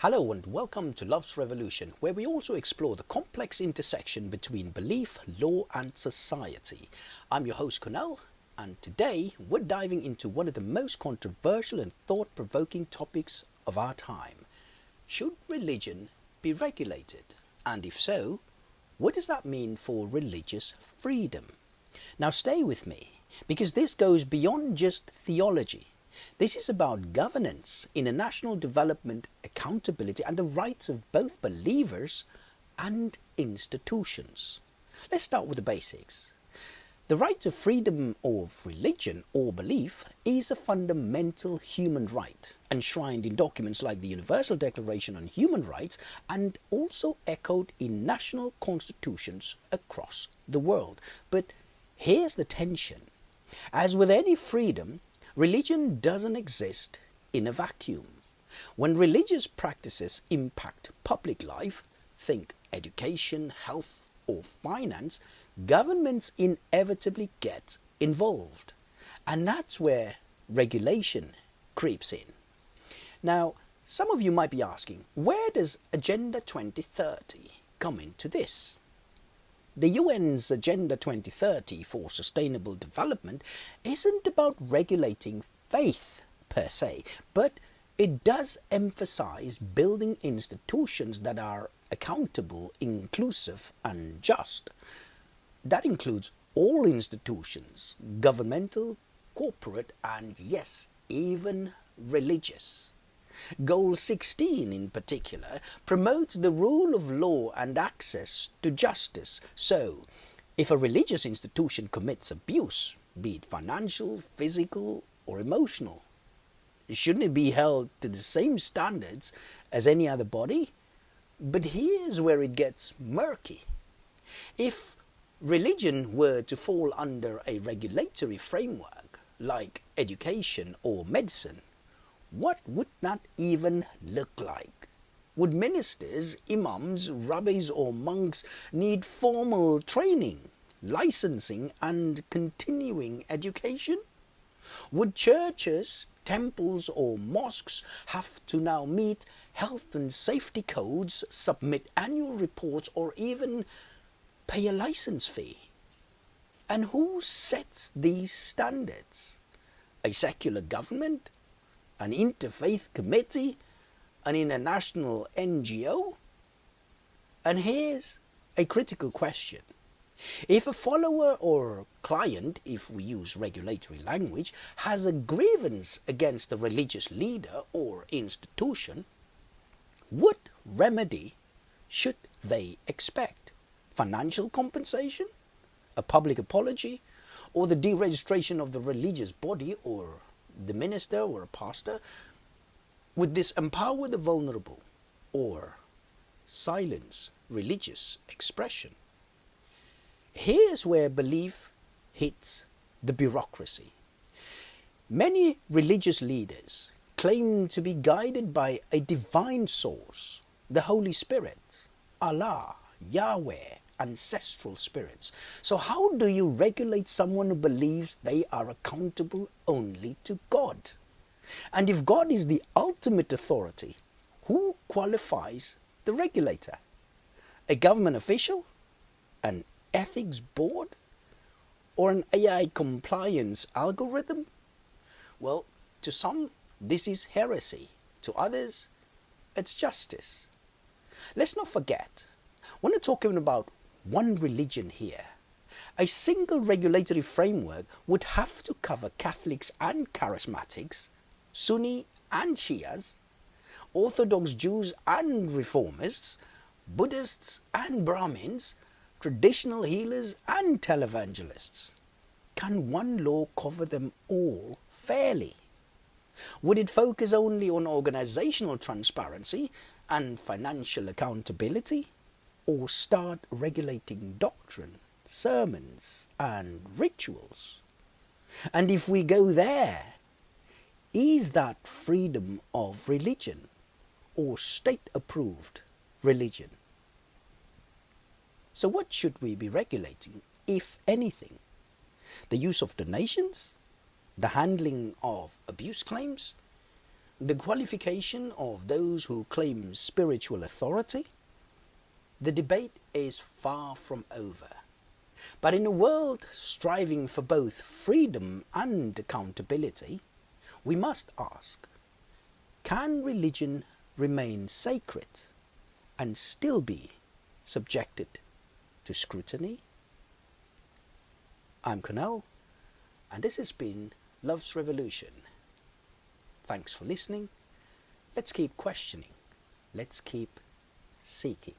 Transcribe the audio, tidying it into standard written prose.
Hello and welcome to Love's Revolution, where we also explore the complex intersection between belief, law and society. I'm your host Kunal, and today we're diving into one of the most controversial and thought-provoking topics of our time. Should religion be regulated? And if so, what does that mean for religious freedom? Now stay with me, because this goes beyond just theology. This is about governance, international development, accountability, and the rights of both believers and institutions. Let's start with the basics. The right to freedom of religion or belief is a fundamental human right, enshrined in documents like the Universal Declaration on Human Rights and also echoed in national constitutions across the world. But here's the tension. As with any freedom, religion doesn't exist in a vacuum. When religious practices impact public life, think education, health, or finance, governments inevitably get involved. And that's where regulation creeps in. Now, some of you might be asking, where does Agenda 2030 come into this? The UN's Agenda 2030 for Sustainable Development isn't about regulating faith per se, but it does emphasize building institutions that are accountable, inclusive, and just. That includes all institutions, governmental, corporate, and yes, even religious. Goal 16 in particular promotes the rule of law and access to justice. So, if a religious institution commits abuse, be it financial, physical, or emotional, shouldn't it be held to the same standards as any other body? But here's where it gets murky. If religion were to fall under a regulatory framework, like education or medicine, what would that even look like? Would ministers, imams, rabbis or monks need formal training, licensing and continuing education? Would churches, temples or mosques have to now meet health and safety codes, submit annual reports or even pay a license fee? And who sets these standards? A secular government? An interfaith committee, an international NGO? And here's a critical question. If a follower or client, if we use regulatory language, has a grievance against a religious leader or institution, what remedy should they expect? Financial compensation? A public apology? Or the deregistration of the religious body or the minister or a pastor? Would this empower the vulnerable or silence religious expression? Here's where belief hits the bureaucracy. Many religious leaders claim to be guided by a divine source, the Holy Spirit, Allah, Yahweh, ancestral spirits. So how do you regulate someone who believes they are accountable only to God? And if God is the ultimate authority, who qualifies the regulator? A government official? An ethics board? Or an AI compliance algorithm? Well, to some, this is heresy. To others, it's justice. Let's not forget, we're not talking about one religion here. A single regulatory framework would have to cover Catholics and Charismatics, Sunni and Shias, Orthodox Jews and Reformists, Buddhists and Brahmins, traditional healers and televangelists. Can one law cover them all fairly? Would it focus only on organizational transparency and financial accountability? Or start regulating doctrine, sermons, and rituals? And if we go there, is that freedom of religion or state-approved religion? So what should we be regulating, if anything? The use of donations? The handling of abuse claims? the qualification of those who claim spiritual authority? The debate is far from over. But in a world striving for both freedom and accountability, we must ask, can religion remain sacred and still be subjected to scrutiny? I'm Cornell, and this has been Love's Revolution. Thanks for listening. Let's keep questioning. Let's keep seeking.